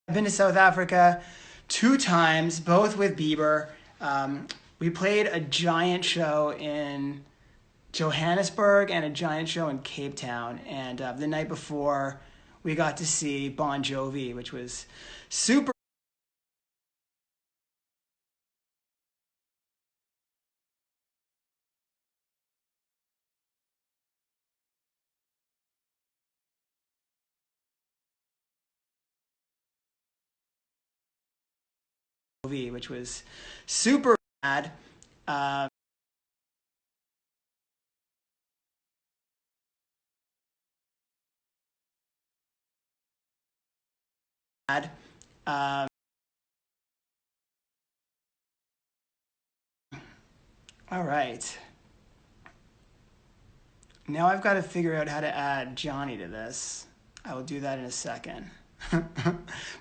I've been to South Africa 2 times, both with Bieber. We played a giant show in Johannesburg and a giant show in Cape Town. And the night before, we got to see Bon Jovi, which was super which was super bad. Uh, uh, all right. Now I've got to figure out how to add Johnny to this. I will do that in a second.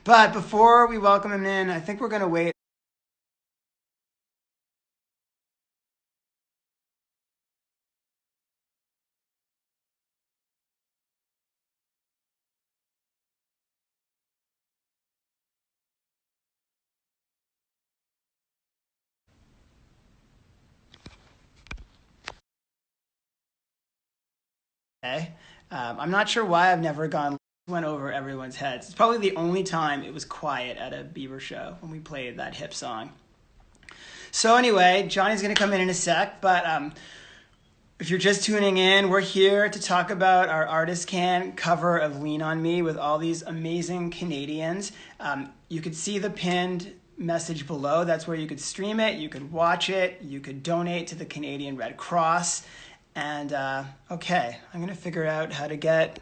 But before we welcome him in, I think we're going to wait. Okay. I'm not sure why I've never went over everyone's heads. It's probably the only time it was quiet at a Bieber show when we played that hip song. So anyway, Johnny's going to come in a sec, but if you're just tuning in, we're here to talk about our artistscan cover of Lean on Me with all these amazing Canadians. You could see the pinned message below. That's where you could stream it, you could watch it, you could donate to the Canadian Red Cross. And okay, I'm going to figure out how to get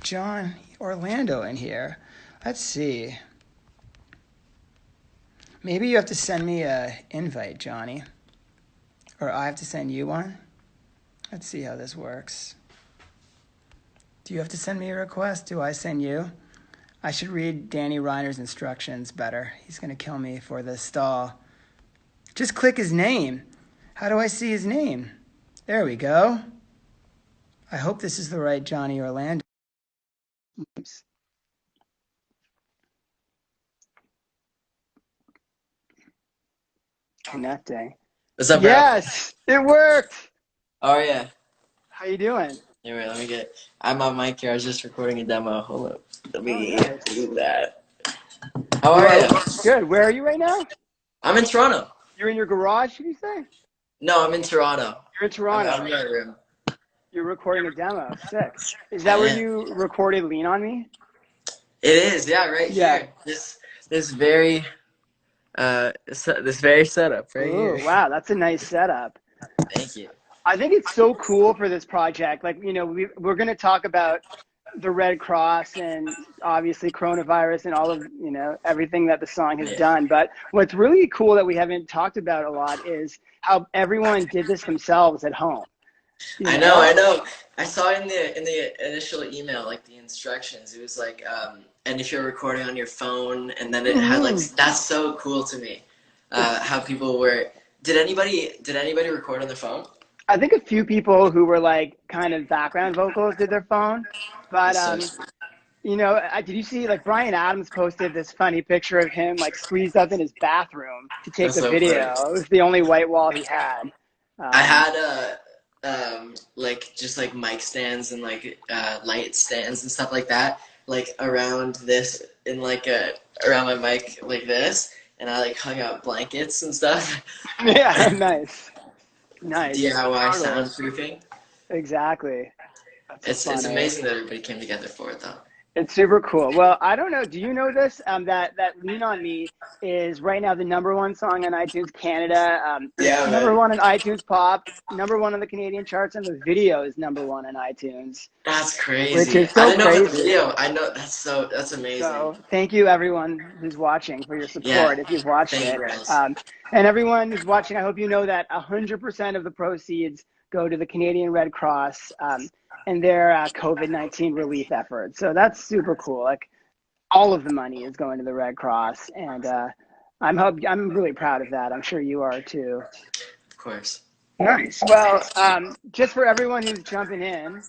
John Orlando in here. Let's see. Maybe you have to send me an invite, Johnny. Or I have to send you one. Let's see how this works. Do you have to send me a request? Do I send you? I should read Danny Reiner's instructions better. He's going to kill me for this stall. Just click his name. How do I see his name? There we go. I hope this is the right Johnny Orlando. Oops. Connecting. What's up, bro? Yes, it worked. Oh, yeah. How you doing? Anyway, let me get... I'm on mic here. I was just recording a demo. Hold up. Let me do that. How are you? Good. Where are you right now? I'm in Toronto. You're in your garage, did you say? No, I'm in Toronto. You're in Toronto. I'm in my room. You're recording a demo. Sick. Is that where you recorded Lean on Me? It is, yeah, right here. This very setup right here. Wow, that's a nice setup. Thank you. I think it's so cool for this project. Like, you know, we're going to talk about the Red Cross and obviously coronavirus and all of, you know, everything that the song has done. But what's really cool that we haven't talked about a lot is how everyone did this themselves at home. I know. I saw in the initial email, like the instructions, it was like, and if you're recording on your phone, and then it had like, that's so cool to me. How people were. Did anybody record on their phone? I think a few people who were like kind of background vocals did their phone, but you know, did you see like Bryan Adams posted this funny picture of him like squeezed up in his bathroom to take the video? Funny. It was the only white wall he had. I had like just like mic stands and like light stands and stuff like that, like around this in like around my mic like this, and I like hung out blankets and stuff. Yeah, nice. DIY soundproofing. Exactly. It's amazing that everybody came together for it though. It's super cool. Well, I don't know. Do you know this? That Lean on Me is right now the #1 song on iTunes Canada. Number 1 on iTunes Pop. #1 on the Canadian charts, and the video is #1 on iTunes. That's crazy. Which is so I didn't know the crazy. video. I know that's amazing. So thank you everyone who's watching for your support. If you've watched it, and everyone who's watching, I hope you know that 100% of the proceeds go to the Canadian Red Cross. And their COVID-19 relief efforts. So that's super cool. Like all of the money is going to the Red Cross, and I'm really proud of that. I'm sure you are too. Of course. Nice. Well, just for everyone who's jumping in,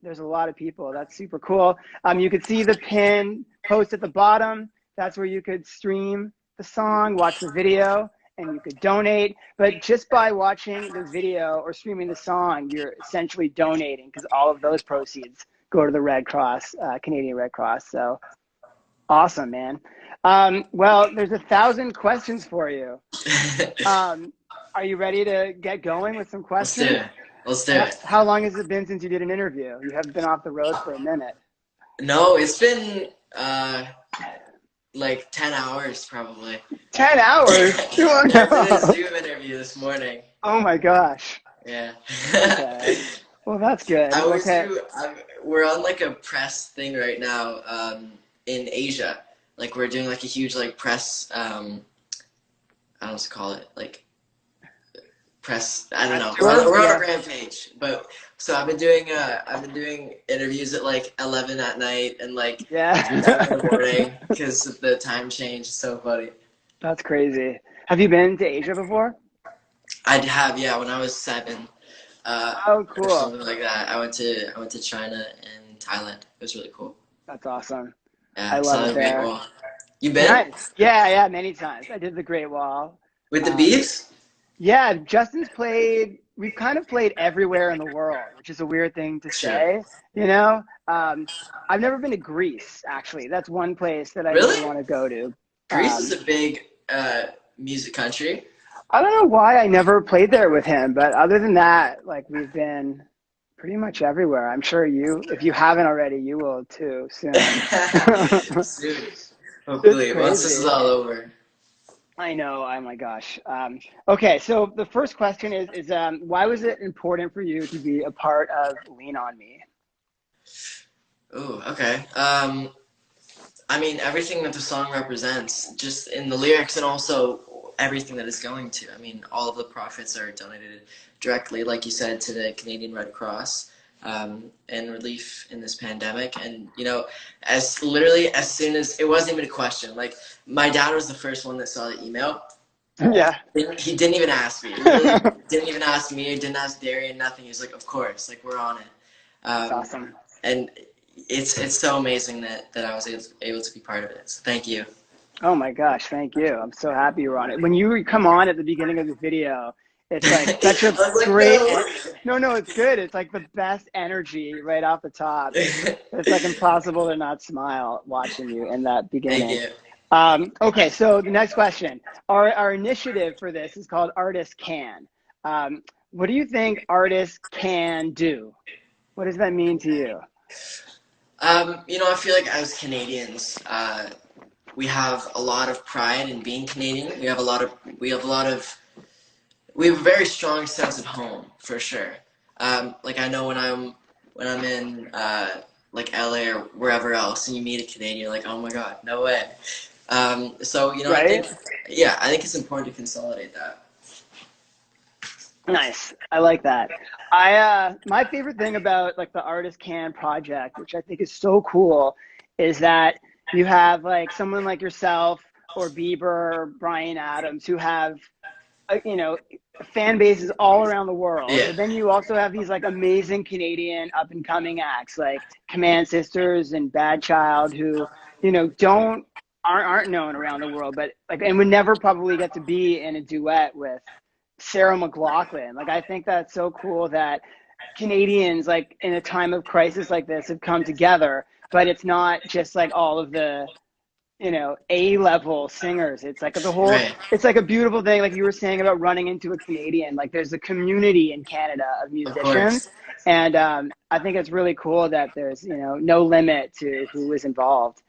there's a lot of people. That's super cool. You can see the pin post at the bottom. That's where you could stream the song, watch the video, and you could donate. But just by watching the video or streaming the song, you're essentially donating because all of those proceeds go to the Red Cross, Canadian Red Cross. So awesome, man. Well, there's 1,000 questions for you. Are you ready to get going with some questions? Let's do it. Let's do it. How long has it been since you did an interview? You haven't been off the road for a minute. No, it's been like 10 hours probably. 10 hours? Oh, I no. did a Zoom interview this morning. Oh my gosh. Yeah. Okay. Well, that's good. We're on like a press thing right now in Asia. Like we're doing like a huge like press, I don't know what to call it, like press, I don't know. We're on a rampage, but so I've been doing interviews at like 11 at night and like 7 in the morning because of the time change. It's so funny. That's crazy. Have you been to Asia before? I have, yeah, when I was 7. Oh, cool. Or something like that. I went to China and Thailand. It was really cool. That's awesome. Yeah, I love it there. Great Wall. You been? Nice. Yeah, many times. I did the Great Wall. With the Beefs? Yeah, Justin's played, we've kind of played everywhere in the world, which is a weird thing to say, you know? I've never been to Greece, actually. That's one place that I really want to go to. Greece is a big music country. I don't know why I never played there with him, but other than that, like we've been pretty much everywhere. I'm sure if you haven't already, you will too soon. Soon. Hopefully, once this is all over. I know. Oh my gosh. Okay, so the first question is why was it important for you to be a part of Lean On Me? Oh, okay. I mean, everything that the song represents, just in the lyrics and also everything that it's going to. I mean, all of the profits are donated directly, like you said, to the Canadian Red Cross and relief in this pandemic. And, you know, as soon as, it wasn't even a question. Like, my dad was the first one that saw the email. Yeah. He didn't even ask me. He really didn't even ask me. He didn't ask Darian, nothing. He was like, of course, like, we're on it. That's awesome. And it's so amazing that I was able to be part of it. So thank you. Oh my gosh, thank you. I'm so happy you're on it. When you come on at the beginning of the video, it's like such a great, no, it's good. It's like the best energy right off the top. It's like impossible to not smile watching you in that beginning. Thank you. Okay, so the next question. Our initiative for this is called artistscan. What do you think artists can do? What does that mean to you? You know, I feel like as Canadians, we have a lot of pride in being Canadian. We have a very strong sense of home, for sure. Like I know when I'm in like LA or wherever else, and you meet a Canadian, you're like, oh my God, no way. So you know, right? I think it's important to consolidate that. Nice. I like that. My favorite thing about like the Artist Can project, which I think is so cool, is that you have like someone like yourself or Bieber or Bryan Adams who have, you know, fan bases all around the world. Yeah. But then you also have these like amazing Canadian up and coming acts like Command Sisters and Bad Child who, you know, aren't known around the world, but like, and would never probably get to be in a duet with Sarah McLachlan. Like, I think that's so cool that Canadians, like in a time of crisis like this, have come together, but it's not just like all of the, you know, A-level singers. It's like the whole, it's like a beautiful thing. Like you were saying about running into a Canadian, like there's a community in Canada of musicians. And I think it's really cool that there's, you know, no limit to who is involved.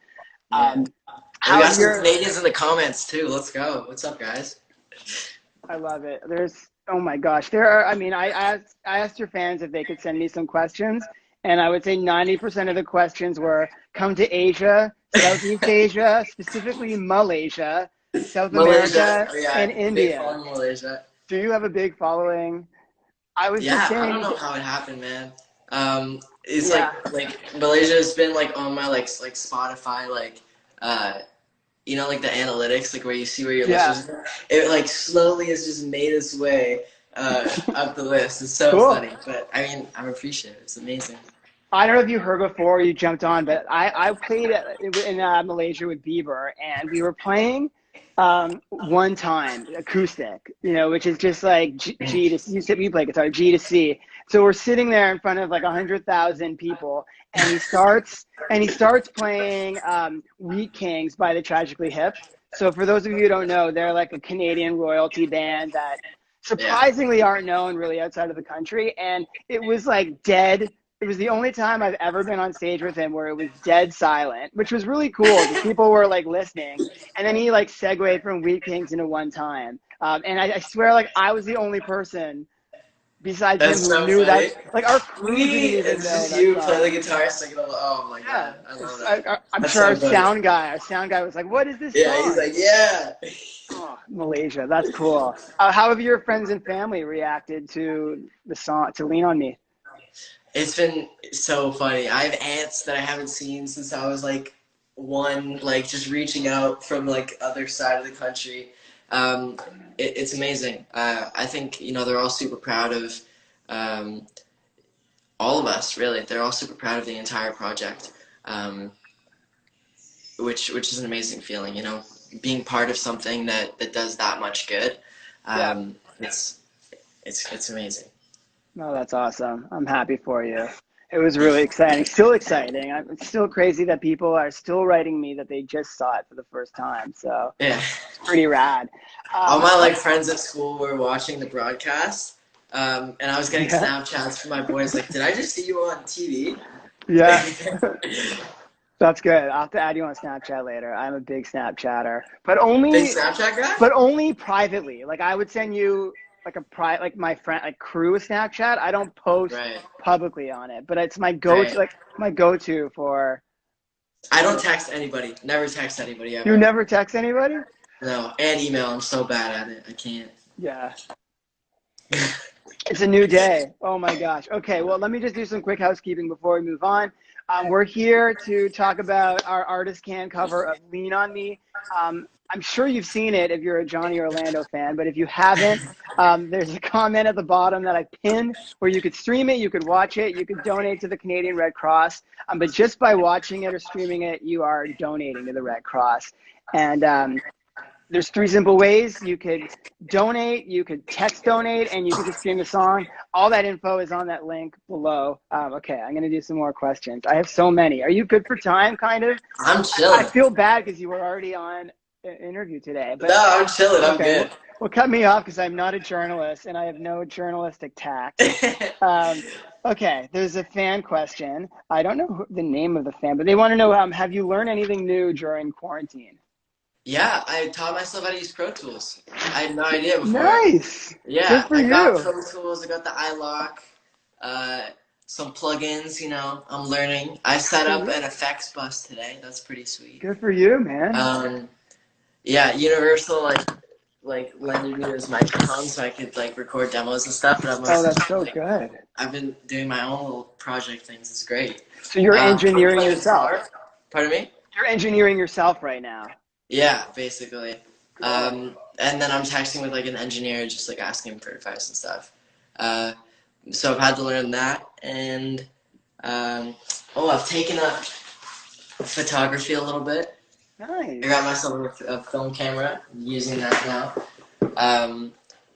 We got some Canadians in the comments too. Let's go. What's up, guys? I love it. There's, oh my gosh. There are, I mean, I asked your fans if they could send me some questions, and I would say 90% of the questions were come to Asia, Southeast Asia, specifically Malaysia, South America, and India. Malaysia. Do you have a big following? I was just saying, I don't know how it happened, man. It's like Malaysia has been like on my like Spotify you know, like the analytics, like where you see where your listeners are. It like slowly has just made its way up the list. It's so funny, but I mean, I'm appreciative. It's amazing. I don't know if you heard before, you jumped on, but I played in Malaysia with Bieber, and we were playing one time acoustic, which is just like G to you said we play guitar, G to C. So we're sitting there in front of like 100,000 people, and he starts playing Wheat Kings by the Tragically Hip. So for those of you who don't know, they're like a Canadian royalty band that Yeah. surprisingly aren't known really outside of the country. And it was like dead. It was the only time I've ever been on stage with him where it was dead silent, which was really cool because people were like listening. And then he like segued from Wheat Kings into One Time. And I swear, like I was the only person besides him That's who so knew that. funny. Like our crew didn't even It's know just that you play song. the guitar, singing. Oh my Yeah, god, I love that. I'm That's sure so our funny. sound guy was like, "What is this Yeah, he's song?" like, yeah. Oh, Malaysia, that's cool. How have your friends and family reacted to the song to "Lean on Me"? It's been so funny. I have aunts that I haven't seen since I was like one, like just reaching out from like other side of the country. Um, it's amazing. I think they're all super proud of um, all of us. Really, they're all super proud of the entire project, um, which is an amazing feeling. Being part of something that does that much good. Yeah, It's it's amazing. no, that's awesome. I'm happy for you. It was really exciting, still exciting. It's still crazy that people are still writing me that they just saw it for the first time. So Yeah. it's pretty rad. All my Uh, like friends at school were watching the broadcast, and I was getting yeah, Snapchats from my boys like, "Did I just see you on TV?" yeah. That's good. I'll have to add you on Snapchat later. I'm a big Snapchatter, but Big only Snapchat guy? but only privately. Like I would send you like like my friend, like crew Snapchat. I don't post Right, publicly on it, but it's my go-to, right. like my go-to for. I don't text anybody. Never text anybody You ever. never text anybody? No, and email. I'm so bad at it. I can't. Yeah. It's a new day. Oh my gosh. Okay, well, let me just do some quick housekeeping before we move on. We're here to talk about our artistscan cover of Lean on Me. I'm sure you've seen it if you're a Johnny Orlando fan, but if you haven't, there's a comment at the bottom that I pinned where you could stream it, you could watch it, you could donate to the Canadian Red Cross. But just by watching it or streaming it, you are donating to the Red Cross. And there's three simple ways. You could donate, you could text donate, and you could just stream the song. All that info is on that link below. Okay, I'm going to do some more questions. I have so many. Are you good for time, kind of? I'm I chilling. feel bad because you were already on an interview today. But No, I'm chilling. I'm okay, good. well, cut me off because I'm not a journalist and I have no journalistic tact. Okay, there's a fan question. I don't know the name of the fan, but they want to know, have you learned anything new during quarantine? Yeah, I taught myself how to use Pro Tools. I had no idea before. Nice. Good Yeah, for I got you. Pro Tools. I got the iLock. Some plugins. I'm learning. I set up an effects bus today. That's pretty sweet. Good for you, man. Um, yeah, Universal like lended me this microphone so I could like record demos and stuff. And I'm Oh, like, that's so good. I've been doing my own little project things. It's great. So you're I'm engineering playing yourself. guitar. Pardon me? You're engineering yourself right now. Yeah, basically. Cool. And then I'm texting with like an engineer, just like asking him for advice and stuff. Uh, so I've had to learn that, and I've taken up photography a little bit. I Nice. got myself a film camera, using that now.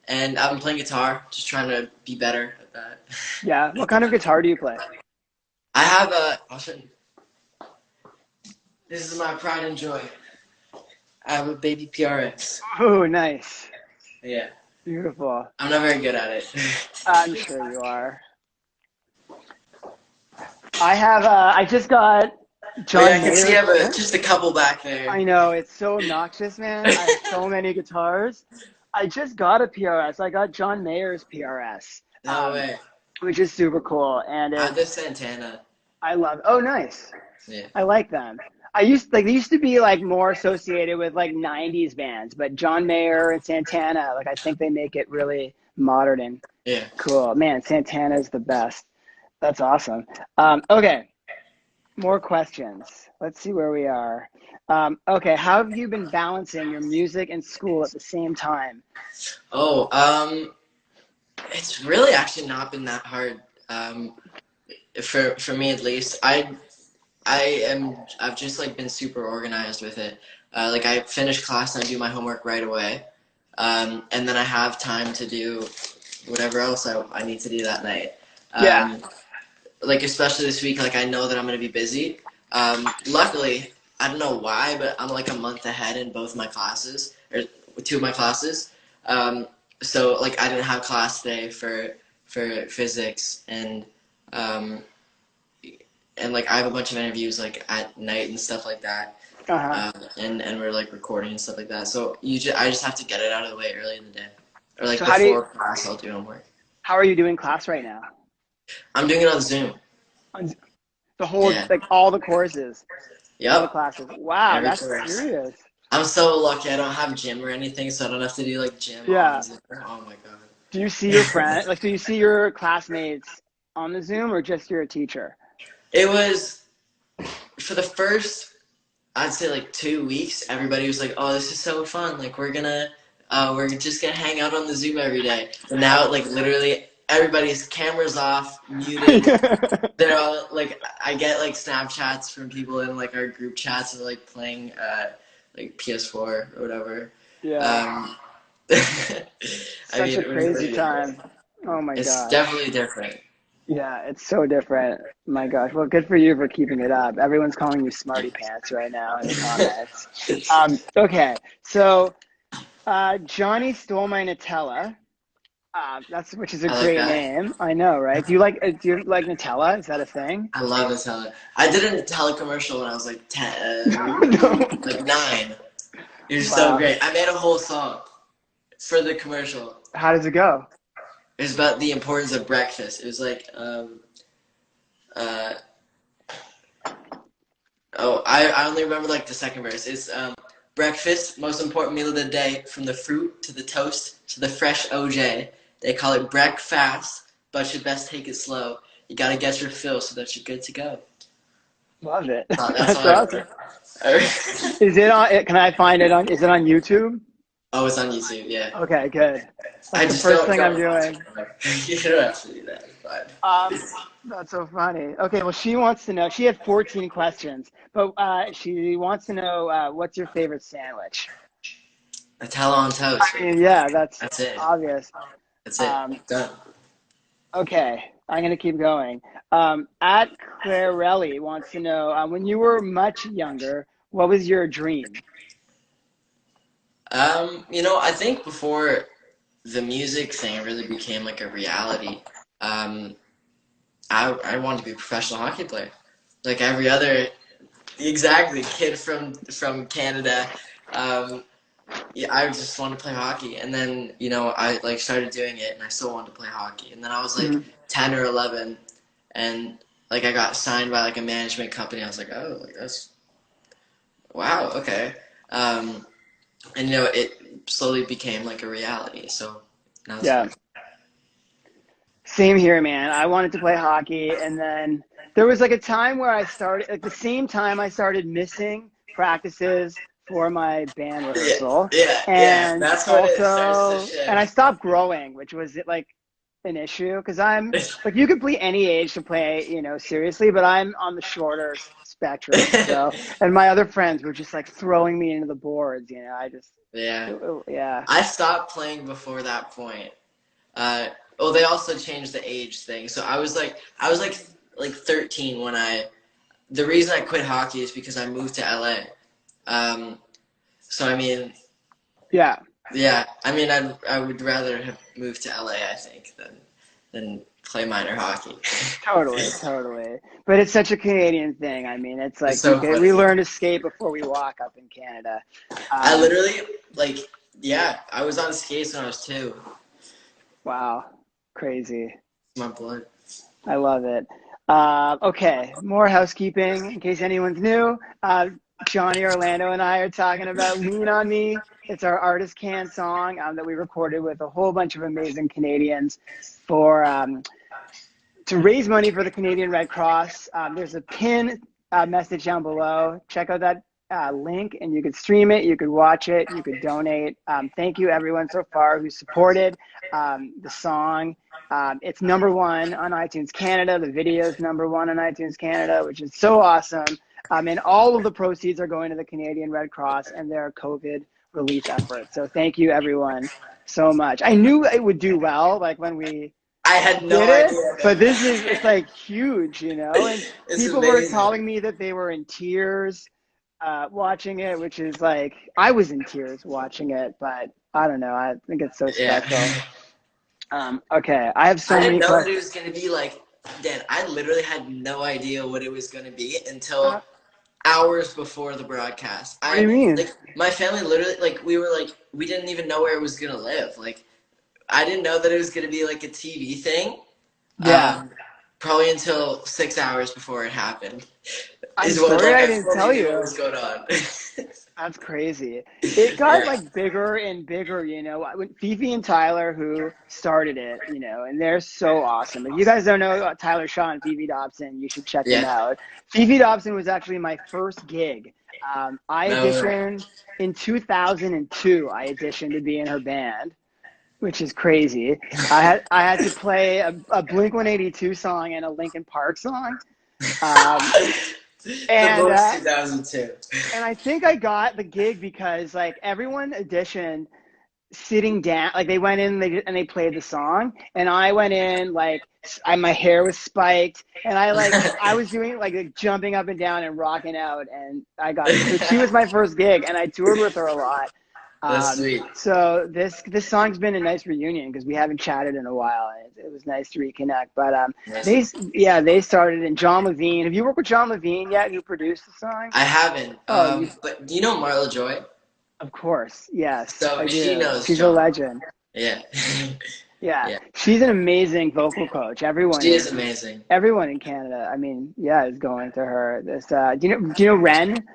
And I've been playing guitar, just trying to be better at that. Yeah. What kind of guitar do you play? I have this is my pride and joy. I have a baby PRX. Oh, nice. Yeah. Beautiful. I'm not very good at it. I'm sure you are. I just got John Yeah, I can see you Mayer. have just a couple back there. I know, it's so obnoxious, man. I have so many guitars. I just got a PRS. I got John Mayer's PRS, No way. which is super cool. And I have the Santana. I love. Oh, nice. Yeah. I like them. They used to be like more associated with like '90s bands, but John Mayer and Santana, like I think they make it really modern and Yeah. cool. Man, Santana's the best. That's awesome. Okay, more questions. Let's see where we are. Okay, how have you been balancing your music and school at the same time? Oh, it's really actually not been that hard. for me at least, I've just like been super organized with it. Like I finish class and I do my homework right away, and then I have time to do whatever else I need to do that night. Yeah. Like especially this week, like I know that I'm gonna be busy. Luckily, I don't know why, but I'm like a month ahead in both my classes, or two of my classes. So like I didn't have class today for physics, um, and like I have a bunch of interviews like at night and stuff like that. Uh-huh. And we're like recording and stuff like that. So I just have to get it out of the way early in the day, or like So before class I'll do homework. how are you doing class right now? I'm doing it on Zoom. On the whole, Yeah. like all the courses, all the Yep. classes. Wow, Every that's course. serious. I'm so lucky. I don't have gym or anything, so I don't have to do like gym Yeah. on Zoom. Oh my god. Do you see your friend, like, do you see your classmates on the Zoom or just your teacher? It was for the first, I'd say like 2 weeks. Everybody was like, "Oh, this is so fun! Like we're just gonna hang out on the Zoom every day." And now, like literally, everybody's cameras off, muted. They're all like, I get like Snapchats from people in like our group chats of like playing like PS4 or whatever. Yeah. I Such mean, a crazy time. Oh my it's gosh. definitely different. Yeah, it's so different. My gosh. Well, good for you for keeping it up. Everyone's calling you smarty pants right now in the comments. Okay, so Johnny stole my Nutella. Which is a I like great that. name. I know, right? Do you like Nutella? Is that a thing? I love Nutella. I did a Nutella commercial when I was like 10, No. like 9. You're so Wow. great. I made a whole song for the commercial. How does it go? It was about the importance of breakfast. It was like, uh, oh, I only remember like the second verse. It's breakfast, most important meal of the day, from the fruit to the toast to the fresh OJ. They call it breakfast, but you best take it slow. You gotta get your fill so that you're good to go. Love it. That's That's all I awesome. wrote. Is it on? Can I find it on? Is it on YouTube? Oh, it's on YouTube, yeah. Okay, good. I That's the just first thing I'm doing. You don't have to do that. It's fine. That's so funny. Okay, well, she wants to know. She had 14 questions, but she wants to know what's your favorite sandwich? Nutella on toast. I mean, yeah, that's That's it. obvious. That's it. Done. Okay, I'm gonna keep going. At Clarelli wants to know when you were much younger, what was your dream? I think before the music thing really became like a reality, I wanted to be a professional hockey player, like every other exactly kid from Canada. Yeah, I just wanted to play hockey, and then I like started doing it, and I still wanted to play hockey, and then I was like Mhm. 10 or 11, and like I got signed by like a management company. I was like, oh, like that's wow, okay, and it slowly became like a reality. So now it's Yeah, fun. same here, man. I wanted to play hockey, and then there was like a time where I started, like the same time I started missing practices for my band Yeah, rehearsal, yeah. and That's when it starts to also, and I shift. stopped growing, which was like an issue because I'm like you could be any age to play, seriously, but I'm on the shorter spectrum. So, and my other friends were just like throwing me into the boards. I just, Yeah, yeah, I stopped playing before that point. Well, they also changed the age thing. So I was like 13 when the reason I quit hockey is because I moved to LA. So I mean, yeah. yeah, I mean, I would rather have moved to LA, I think, than play minor hockey. Totally, totally. But it's such a Canadian thing. I mean, it's It's like so we funny. learn to skate before we walk up in Canada. I Um, literally like, yeah, I was on skates when I was 2. wow, crazy. My blood. I love it. Okay, more housekeeping in case anyone's new. Johnny Orlando and I are talking about "Lean on Me." It's our artistscan song that we recorded with a whole bunch of amazing Canadians for to raise money for the Canadian Red Cross. There's a pin message down below. Check out that link, and you could stream it, you could watch it, you could donate. Thank you everyone so far who supported the song. It's #1 on iTunes Canada. The video is #1 on iTunes Canada, which is so awesome. And all of the proceeds are going to the Canadian Red Cross and their COVID relief efforts. So thank you everyone so much. I knew it would do well, like when we I had no did it, idea. but it's like huge, you know. And It's people were amazing. telling me that they were in tears watching it, which is like I was in tears watching it, but I don't know. I think it's so special. Okay, I have so I many didn't know that questions. it was gonna be like, Dan, I literally had no idea what it was gonna be until hours before the broadcast. What do you mean? Like my family literally we didn't even know where it was gonna live. Like I didn't know that it was gonna be like a TV thing. Yeah. Probably until 6 hours before it happened. I'm sorry I didn't tell you. What was going on. That's crazy. It got like bigger and bigger, you know. When Fifi and Tyler, who started it, you know, and they're so awesome. If you guys don't know Tyler Shaw and Fifi Dobson, you should check them out. Fifi Dobson was actually my first gig. I auditioned in 2002. I auditioned to be in her band, which is crazy. I had to play a Blink-182 song and a Linkin Park song. And 2002. And I think I got the gig because like everyone auditioned sitting down, like they went in and they played the song, and I went in like my hair was spiked, and I was doing like jumping up and down and rocking out, and I got it. So she was my first gig, and I toured with her a lot. That's sweet. So this song's been a nice reunion because we haven't chatted in a while, and it was nice to reconnect. But they started, and John Levine. Have you worked with John Levine yet? Who produced the song? I haven't. But do you know Marla Joy? Of course, yes. So she knows. She's a legend. Yeah. Yeah. She's an amazing vocal coach. She is amazing. Everyone in Canada, I mean, is going to her. This do you know Ren?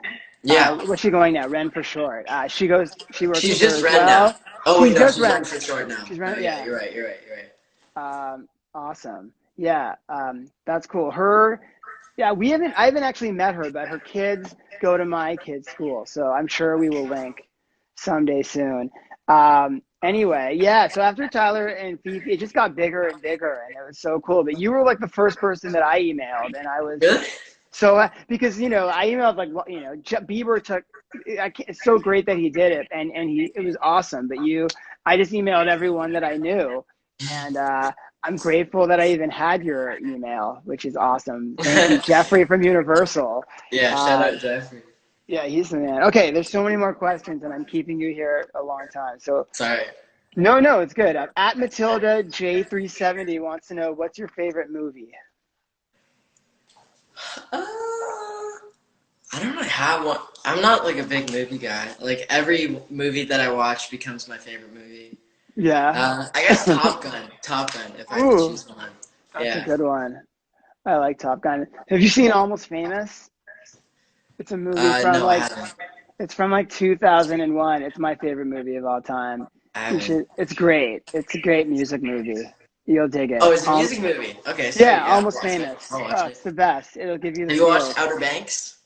Yeah. What's she going now? Ren for short. She works. She's with just her as Ren well. now. Oh wait, no, she's Ren Ren for short now. She's Ren. Yeah, you're right. Awesome. Yeah. That's cool. I haven't actually met her, but her kids go to my kids' school, so I'm sure we will link someday soon. Anyway, so after Tyler and Fifi, it just got bigger and bigger, and it was so cool. But you were like the first person that I emailed, and I was really? So because I emailed Bieber took. It's so great that he did it, and it was awesome. But I just emailed everyone that I knew, and I'm grateful that I even had your email, which is awesome. Thank you, Jeffrey from Universal. Yeah, shout out Jeffrey. Yeah, he's the man. Okay, there's so many more questions, and I'm keeping you here a long time. So sorry. No, it's good. At Matilda J370 wants to know, what's your favorite movie? I don't really have one. I'm not like a big movie guy. Like every movie that I watch becomes my favorite movie. Yeah. I guess Top Gun. If I had to choose one. That's a good one. I like Top Gun. Have you seen Almost Famous? It's a movie it's from 2001. It's my favorite movie of all time. It's great. It's a great music movie. You'll dig it. Oh, it's a music movie. Okay. So Almost Famous. It's the best. It'll give you the. Have you watched Outer Banks?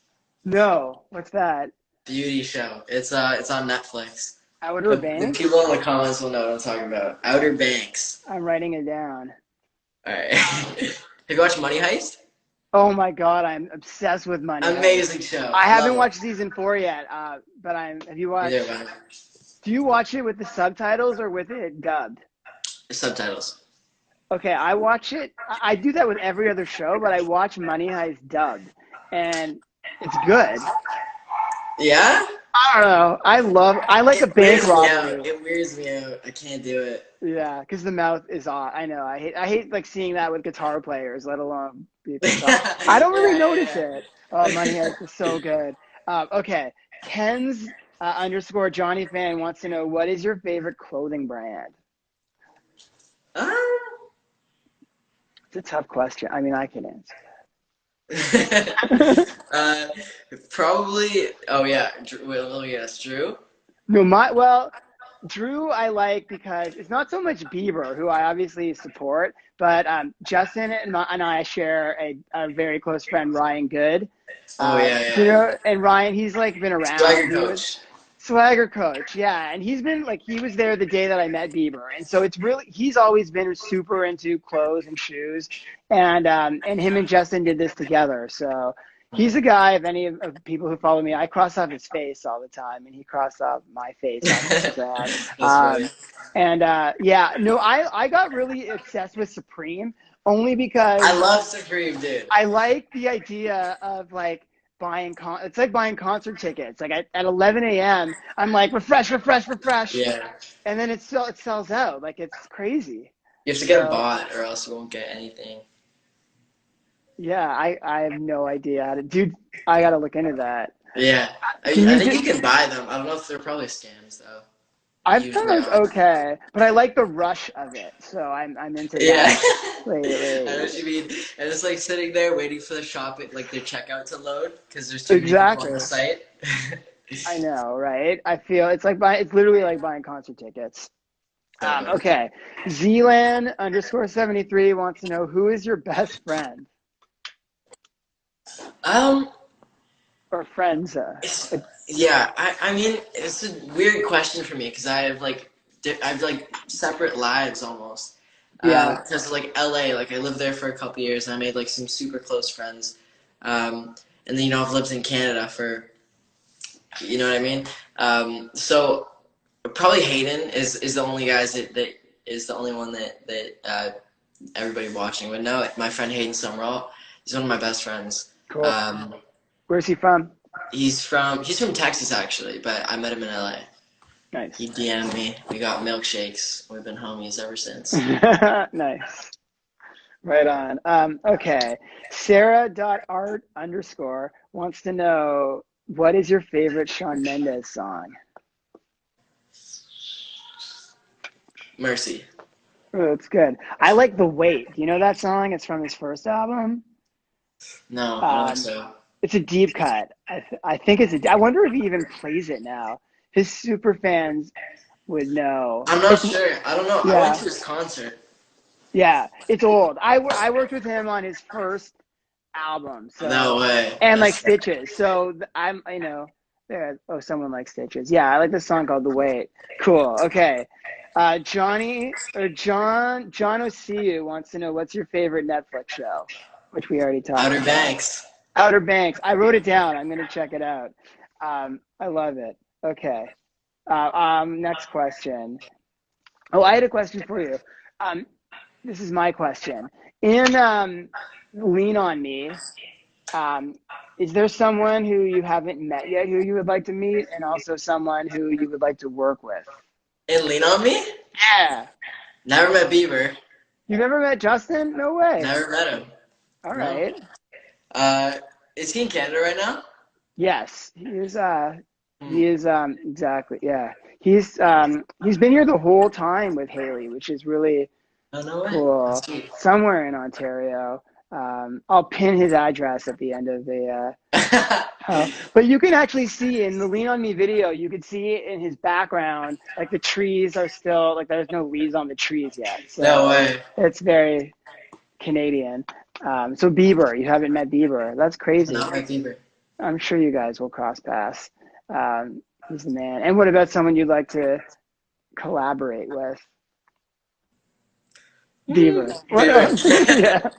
No. What's that? Beauty show. It's on Netflix. Outer Banks? The people in the comments will know what I'm talking about. Outer Banks. I'm writing it down. All right. Have you watched Money Heist? Oh my God, I'm obsessed with Money Heist. Amazing show. I haven't watched season 4 yet, but have you watched? Do you watch it with the subtitles or with it dubbed? The subtitles. Okay, I watch it. I do that with every other show, but I watch Money Heist dubbed, and it's good. Yeah? I don't know. I like a bank robbery. It weirds me out. I can't do it. Yeah, because the mouth is off. I know. I hate like seeing that with guitar players, let alone people talk. I don't really notice it. Oh, Money Heist is so good. Okay, Ken's _ Johnny Fan wants to know, what is your favorite clothing brand? It's a tough question. I mean, I can answer that. Probably. Oh yeah. Let me guess. Drew. No, Drew I like because it's not so much Bieber, who I obviously support, but Justin and I share a very close friend, Ryan Good. Oh yeah, You yeah. know, and Ryan, he's like been around. Swagger He was coach. Swagger coach, yeah, and he's been like he was there the day that I met Bieber, and so it's really he's always been super into clothes and shoes, and him and Justin did this together. So he's a guy. If any of people who follow me, I cross off his face all the time, and he crossed off my face on Instagram. That's funny. Yeah, no, I got really obsessed with Supreme only I because love Supreme, dude. I like the idea of like it's like buying concert tickets. Like at 11 a.m. I'm like refresh, refresh, refresh, Yeah. and then it sells out. Like it's crazy. You have to get a So bot or else you won't get anything. yeah, I have no idea how to, dude. I gotta look into that. Yeah. I Can you think you do? can buy them. I don't know if they're probably scams though. They I've usually found are. okay, but I like the rush of it, so I'm into Yeah. that I know lately. what you mean. And it's like sitting there waiting for the shop, like their checkout to load because there's too many people on Exactly. the site. I know, right? I feel it's literally like buying concert tickets. Totally. Okay. Zealand _73 wants to know who is your best friend Um, or friends. it's, yeah, I mean, it's a weird question for me because I have like separate lives almost. Yeah. Because like LA, like I lived there for a couple years and I made like some super close friends. And then I've lived in Canada for, you know what I mean. So probably Hayden is the only guys that is the only one that everybody watching would know. My friend Hayden Summerall, he's one of my best friends. Cool. Um, Where's he from? he's from Texas actually, but I met him in LA. Nice. He DM'd me. We got milkshakes. We've been homies ever since. Nice. Right on. Okay. Sarah.art_ wants to know what is your favorite Shawn Mendes song? Mercy. Oh, that's good. I like The Wait. Do you know that song? It's from his first album. No, I don't think Um, so. it's a deep cut. I think I wonder if he even plays it now. His super fans would know. I'm not It's sure. I don't know. I went yeah, to his concert. yeah. It's old. I worked with him on his first album. No So way. and like That's Stitches. So I'm there. Oh, someone likes Stitches. Yeah, I like this song called The Wait. Cool. Okay. John Osiu wants to know what's your favorite Netflix show, which we already talked Outer about. Banks. Outer Banks. I wrote it down. I'm gonna check it out. I love it. Okay. Next question. Oh, I had a question for you. Um, this is my question. In Lean on Me, um, is there someone who you haven't met yet who you would like to meet, and also someone who you would like to work with? And Lean on Me? Yeah. Never met Bieber. You've never met Justin? No way. Never met him. All No. right. Is he in Canada right now? Yes, Hmm. he is exactly. Yeah. He's been here the whole time with Haley, which is really Oh, no way. That's cool. sweet. Somewhere in Ontario. I'll pin his address at the end of the but you can actually see in the Lean on Me video, you could see in his background, like the trees are still like there's no leaves on the trees yet. No So way. it's very Canadian. So Bieber, you haven't met Bieber. That's crazy. Not met Bieber. I'm sure you guys will cross paths. He's the man. And what about someone you'd like to collaborate with? Bieber. What else? Bieber. Yeah.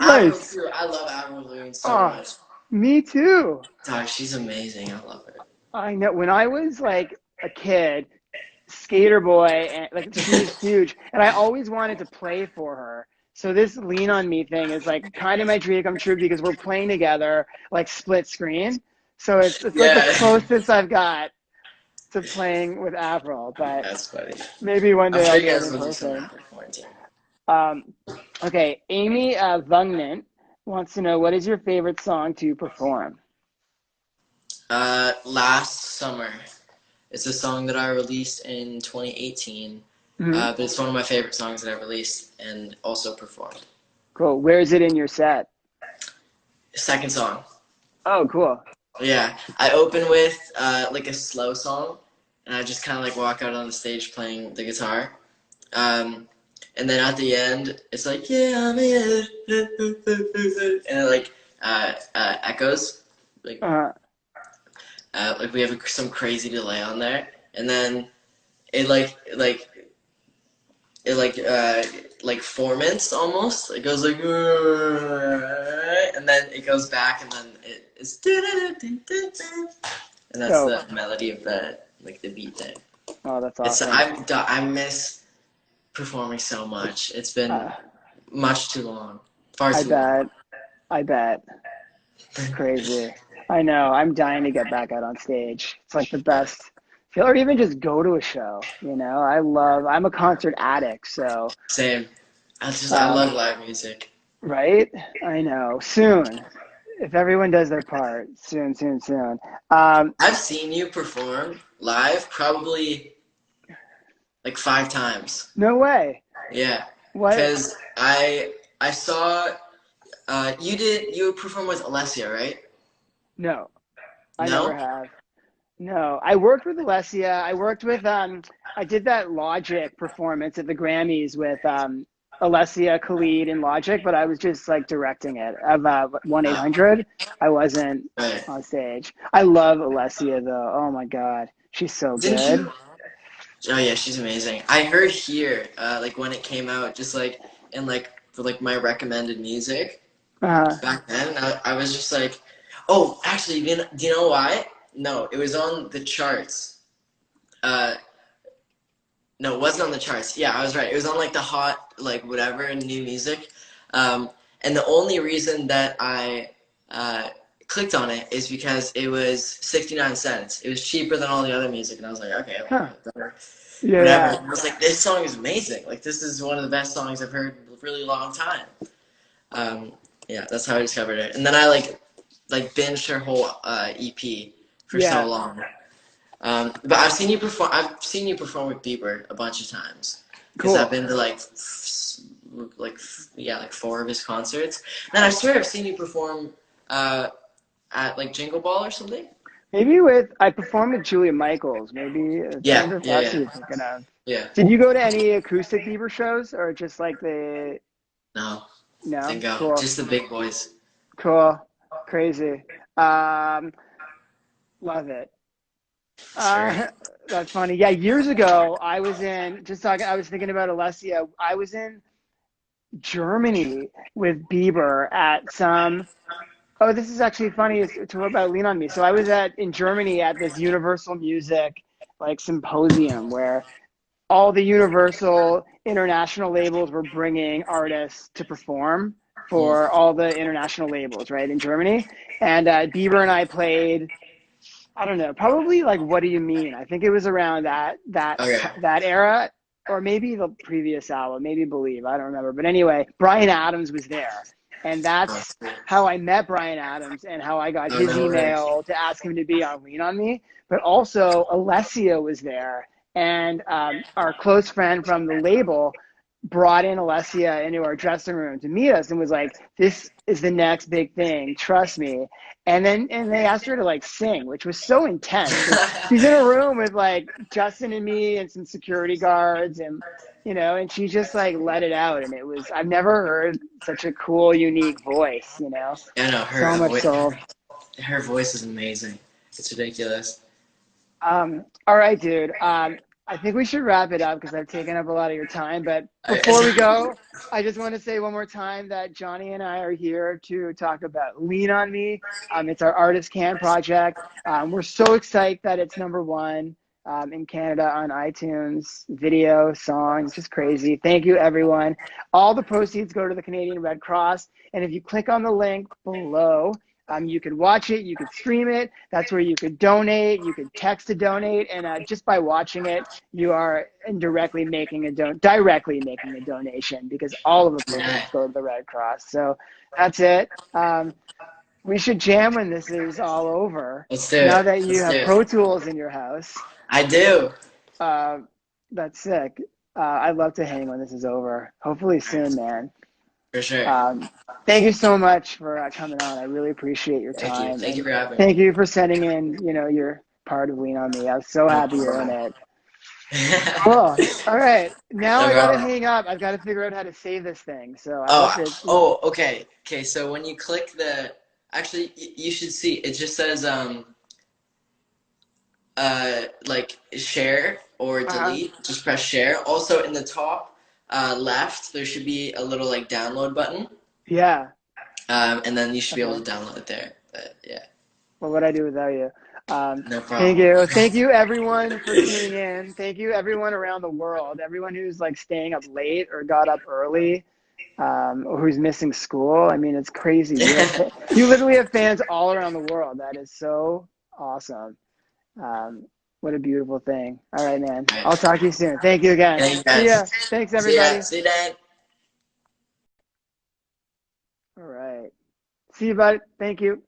Avril Nice. too. I love Avril Lavigne so Oh, much. me too. Dog, she's amazing. I love her. I know. When I was like a kid, skater boy, and like she was huge, and I always wanted to play for her. So this Lean on Me thing is like kind of my dream come true because we're playing together, like split screen. So it's like the Yeah. closest I've got to playing with Avril, but That's funny. maybe one I'm day sure I'll you do it guys in will do some person. after quarantine. Um, okay, Amy Vungment wants to know what is your favorite song to perform? Last summer. It's a song that I released in 2018. Mm-hmm. But it's one of my favorite songs that I released and also performed. Cool. Where is it in your set? Second song. Oh, cool. Yeah, I open with like a slow song, and I just kind of like walk out on the stage playing the guitar. And then at the end, it's like, yeah, I'm in, and it like echoes, like Uh, like we have some crazy delay on there, and then it like 4 minutes almost. It goes like, and then it goes back, and then it's, and that's so, the melody of the like the beat there. oh, that's It's awesome. I miss performing so much. It's been Uh, much too long, far I too long. bet. I bet. It's crazy. I know. I'm dying to get back out on stage. It's like the best feel, or even just go to a show. You know, I'm a concert addict. So, Same. I love live music. right? I know. Soon, if everyone does their part, soon, soon, soon. Um, I've seen you perform live probably like 5 times. no way. Yeah, What? because I saw you perform with Alessia, right? No, I never No? have. No, I worked with Alessia. I worked with I did that Logic performance at the Grammys with Alessia, Khalid, and Logic, but I was just like directing it of 1-800. I wasn't Right. on stage. I love Alessia though. Oh my God, she's so Didn't good. you? Oh yeah, she's amazing. I heard here, like when it came out, just like in like for like my recommended music Uh, back then, I was just like, oh, actually, do you know why? No, it was on the charts. Uh, no, it wasn't on the charts. Yeah, I was right. It was on like the hot like whatever new music. And the only reason that I clicked on it is because it was 69 cents. It was cheaper than all the other music, and I was like, okay, huh. Yeah, whatever. yeah. And I was like, this song is amazing. Like, this is one of the best songs I've heard in a really long time. Um, yeah, that's how I discovered it. And then I like binged her whole EP for so Yeah. long. But I've seen you perform. I've seen you perform with Bieber a bunch of times because I've Cool. been to like 4 of his concerts. And I swear I've seen you perform at like Jingle Ball or something. Maybe I performed with Julia Michaels. Maybe I Yeah, wonder if yeah, that's what yeah, you're thinking of. yeah. Did you go to any acoustic Bieber shows or just like the, No, no? didn't go. Cool. Just the big boys. Cool. Crazy. Um, love it. Sure. Uh, that's funny. Yeah, years ago, I was in, just talking, I was thinking about Alessia. I was in Germany with Bieber at some, oh, this is actually funny to about Lean on Me. So I was in Germany at this Universal Music like symposium where all the Universal international labels were bringing artists to perform for Mm. all the international labels, right, in Germany. And Bieber and I played, I don't know, probably like What Do You Mean? I think it was around Okay. that era, or maybe the previous album, maybe Believe, I don't remember. But anyway, Bryan Adams was there. And Oh, that's cool. how I met Bryan Adams and how I got Oh, his no way. email to ask him to be on Lean on Me. But also Alessia was there, and our close friend from the label brought in Alessia into our dressing room to meet us and was like, "This is the next big thing. Trust me." And they asked her to like sing, which was so intense because she's in a room with like Justin and me and some security guards, and and she just like let it out, and it was, I've never heard such a cool, unique voice. Yeah, no, So much soul. her voice is amazing. It's ridiculous. All right, dude. I think we should wrap it up because I've taken up a lot of your time. But before we I, go, I just want to say one more time that Johnny and I are here to talk about Lean on Me. It's our artistscan project. We're so excited that it's #1 in Canada on iTunes, video, song, just crazy. Thank you, everyone. All the proceeds go to the Canadian Red Cross. And if you click on the link below, you could watch it, you could stream it. That's where you could donate. You could text to donate, and just by watching it, you are directly making a donation because all of the yeah, proceeds go to the Red Cross. So that's it. We should jam when this is all over. let's do Now it. that you Let's do have it. Pro Tools in your house, I do. uh, that's sick. I'd love to hang when this is over. Hopefully soon, man. For sure. Um, Thank you so much for coming on. I really appreciate your Thank you. time, Thank you and for having thank me. you for sending in, your part of Lean On Me. I was so No happy you're in problem. it. Cool. All right. Now No I gotta problem. hang up. I've got to figure out how to save this thing. So I hope Oh, it. okay. Okay, so when you click actually, you should see, it just says, like share or Uh, delete. Just press share. Also in the top, left, there should be a little like download button. yeah. And then you should be able Okay. to download it there. But yeah, What would I do without you? no Thank problem. you. Thank you, everyone, for tuning in. Thank you, everyone around the world. Everyone who's like staying up late or got up early, or who's missing school. I mean, it's crazy. You literally have fans all around the world. That is so awesome. What a beautiful thing. All right, man. All I'll right. talk to you soon. Thank you again. Thank you See ya. guys. Thanks, See ya. everybody. See you then. All right. See you, bud. Thank you.